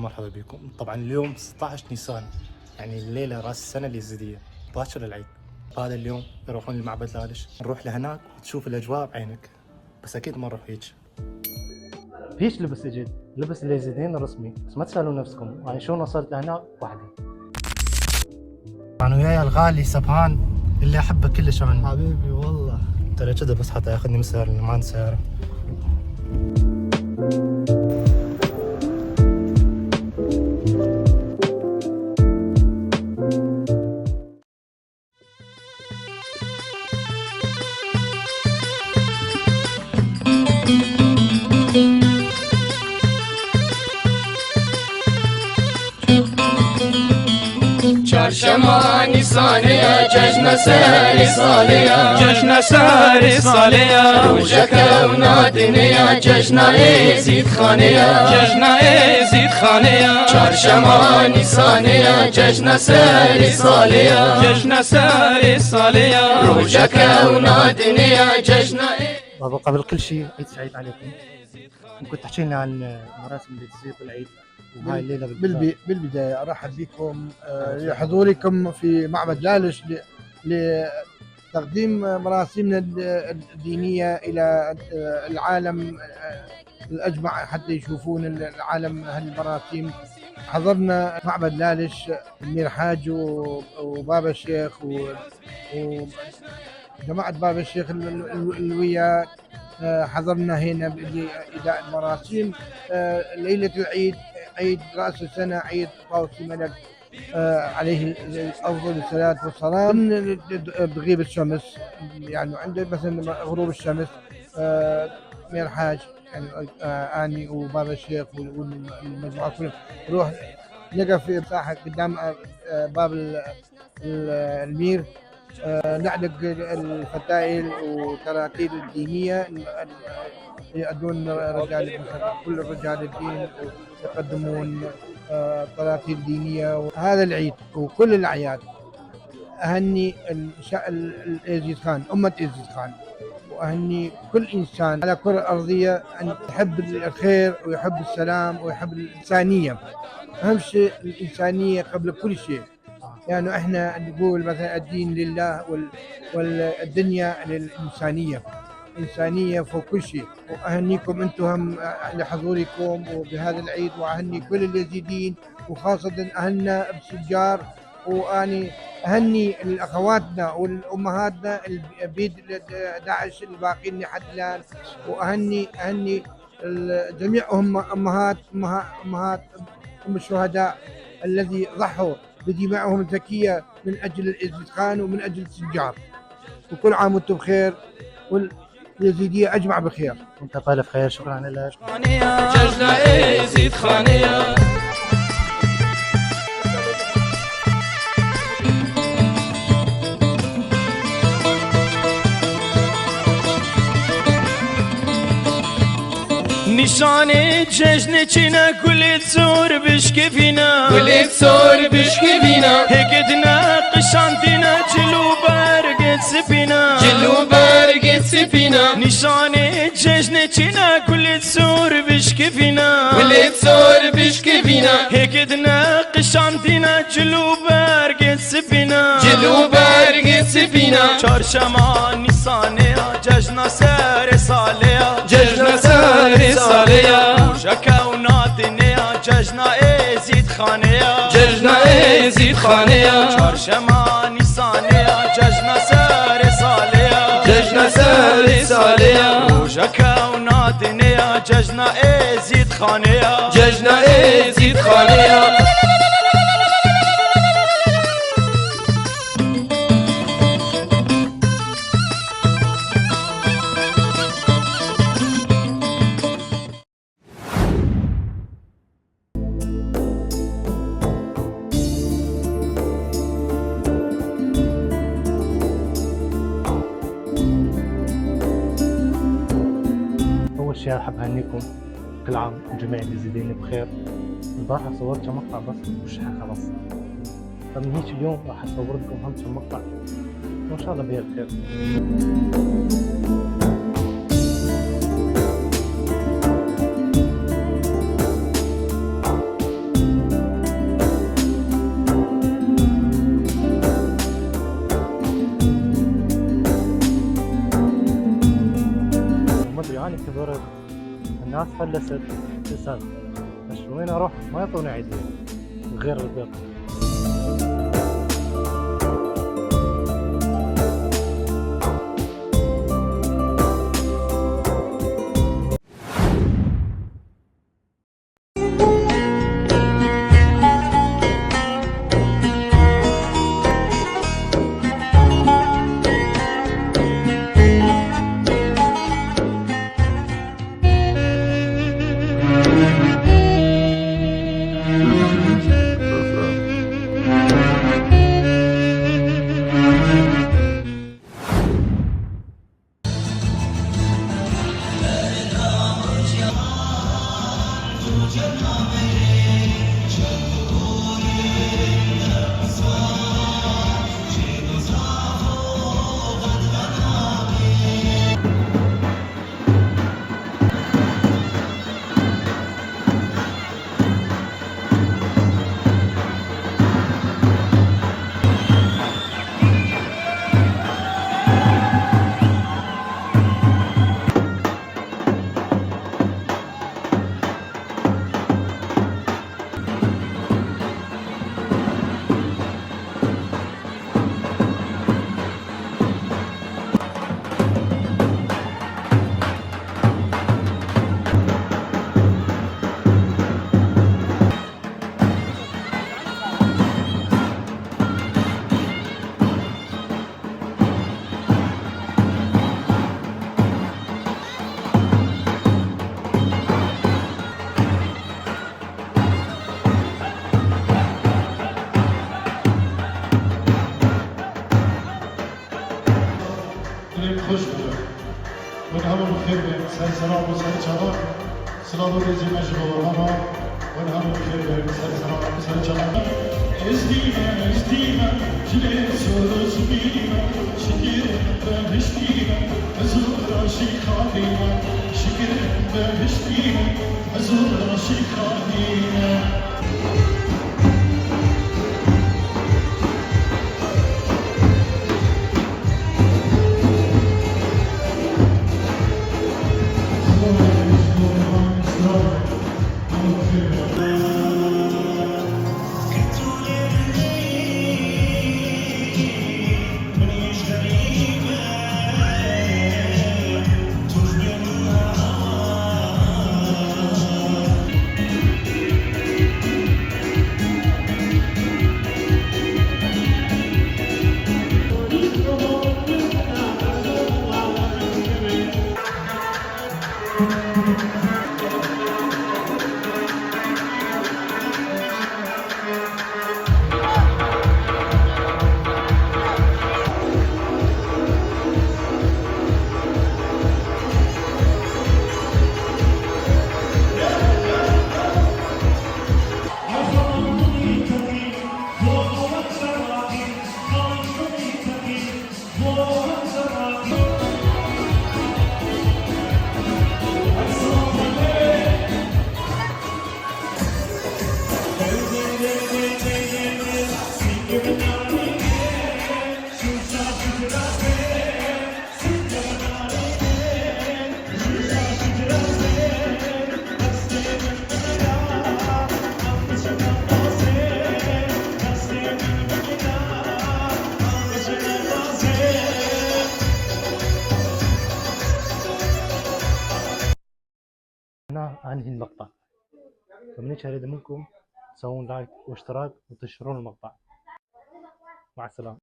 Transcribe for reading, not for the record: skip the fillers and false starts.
مرحبا بكم. طبعا اليوم 16 نيسان، يعني الليلة راس السنة اليزيدية، باكر العيد. هذا اليوم يروحون لمعبد لالش، نروح لهناك وتشوف الأجواء بعينك، بس أكيد ما نروح هيك. هيك لبس اجيت، لبس اليزيديين الرسمي، بس ما تسألون نفسكم يعني شلون وصلت لهناك وحدي. طبعا وياي الغالي سبحان اللي أحبه كلش أنا. حبيبي والله. ترى كذا بس حتى ياخذني من سيارة، ما عندي سيارة. چهارشنبه نیسانیه جشن سری سالیه جشن سری سالیه روژه نادینیه جشن عزیز خانیه جشن عزیز خانیه چهارشنبه نیسانیه جشن سری سالیه جشن سری سالیه روژه نادینیه جشن بابا قبل كل شيء عيد سعيد عليكم. ممكن تحكي لنا عن المراسم اللي تصير بالعيد وهاي الليله بالبداية أرحب بكم لحضوركم في معبد لالش لتقديم مراسمنا الدينية إلى العالم الأجمع حتى يشوفون العالم هالمراسم. حضرنا معبد لالش أمير حاج وبابا الشيخ وجماعة بابا الشيخ الويا. حضرنا هنا لإداء المراسم ليلة العيد، عيد رأس السنة، عيد قوس ملك عليه أفضل الصلاة والسلام. بغيب الشمس يعني عند مثلا غروب الشمس أمير حاج يعني أني وبابا الشيخ والمجموعة كلهم نروح نقف في ساحة قدام باب المير، نعلق الفتائل وتراتيل الدينية يؤدون رجال كل رجال الدين يقدمون تراتيل دينية. هذا العيد وكل الأعياد أهني الإيزيد خان، أمة إيزيد خان، وأهني كل إنسان على كرة الأرضية أن يحب الخير ويحب السلام ويحب الإنسانية. أهم شيء الإنسانية قبل كل شيء. يعني احنا نقول مثلا الدين لله والدنيا للإنسانية، إنسانية فوق كل شيء. وأهنيكم أنتم هم لحضوركم وبهذا العيد، وأهني كل اليزيديين وخاصة أهلنا بالسجار، وأني أهني أخواتنا والأمهاتنا البيد داعش الباقين لحد الآن، وأهني جميع أمهات أم الشهداء الذي ضحوا بدمائهم الزكية من أجل الإيزيد خان ومن أجل السجار. وكل عام وانتم بخير واليزيدية أجمع بخير. وانت بالف خير، شكرا لك. جشن عزيز خانیه نشانه جشن چینا گلی زور بشکفینا گلی زور بشکفینا هگدنا قشانتینا جلو برگ سپینا جلو برگ سپینا نشانه جشن چینا گلی زور بشکفینا گلی زور بشکفینا هگدنا قشانتینا جلو برگ سپینا جلو برگ سپینا چهارشنبه نیسانه جشن سر ساله جشن سر سالیه روژه نادینه جشن عزیز خانیه جشن عزیز خانیه چهارشنبه نیسانه جشن سر سالیه جشن سر سالیه روژه نادینه جشن عزیز خانیه جشن عزیز خانیه أول شيء أحب أهنيكم كل عام وجميع اليزيديين بخير. البارحة صورت كم مقطع بس مش خلاص، فمن هيك اليوم راح أصور لكم هم كم مقطع وإن شاء الله بخير خير. ناس فلست لسان، بس وين اروح ما يعطوني عيدية غير البيض. خوش بوده و همه بخیر بیم سر سلام و سر چاقا سلام و رزی مجبور همه و همه بخیر بیم سر سلام و سر چاقا ازدیمه جلی سروز بیمه شکرم بهشتیمه حضور راشی خواهیمه شکرم بهشتیمه حضور راشی خواهیمه هنا انهي المقطع، فمن هيك اريد منكم تسوون لايك واشتراك وتنشرون المقطع. مع السلامة.